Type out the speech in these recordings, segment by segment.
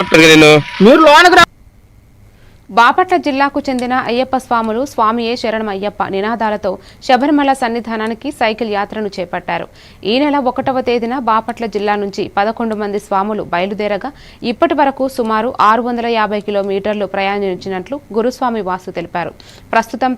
మీరు లోనకు రా. బాపట్ల జిల్లాకు చెందిన అయ్యప్ప స్వాములు స్వామియే శరణం అయ్యప్ప నినాదాలతో శబరిమల సన్నిధానానికి సైకిల్ యాత్రను చేపట్టారు. ఈ నెల 1వ తేదీన బాపట్ల జిల్లా నుంచి 11 మంది స్వాములు బయలుదేరగా ఇప్పటి వరకు సుమారు 650 కిలోమీటర్లు ప్రయాణించినట్లు గురుస్వామి వాసు తెలిపారు. ప్రస్తుతం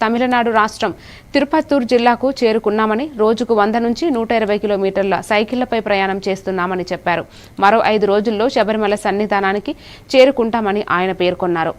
తమిళనాడు రాష్ట్రం తిరుపత్తూరు జిల్లాకు చేరుకున్నామని, రోజుకు 100 నుంచి 120 కిలోమీటర్ల సైకిళ్లపై ప్రయాణం చేస్తున్నామని చెప్పారు. మరో 5 రోజుల్లో శబరిమల సన్నిధానానికి చేరుకుంటామని ఆయన పేర్కొన్నారు.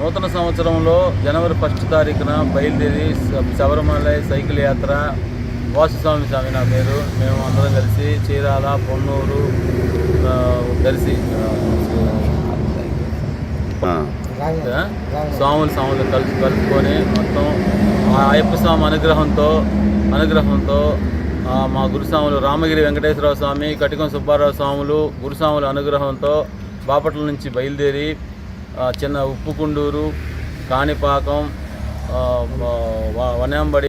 నూతన సంవత్సరంలో జనవరి 1 తారీఖున బయలుదేరి శబరిమల సైకిల్ యాత్ర వాసుస్వామి స్వామి నా పేరు. మేము అందరం కలిసి చీరాల, పొన్నూరు కలిసి స్వాములు కలుపుకొని మొత్తం ఆ అయ్యప్ప స్వామి అనుగ్రహంతో మా గురుస్వాములు రామగిరి వెంకటేశ్వర స్వామి, కటికం సుబ్బారావు స్వాములు గురుస్వాముల అనుగ్రహంతో బాపట్ల నుంచి బయలుదేరి చిన్న ఉప్పుకుండూరు, కాణిపాకం, వనంబడి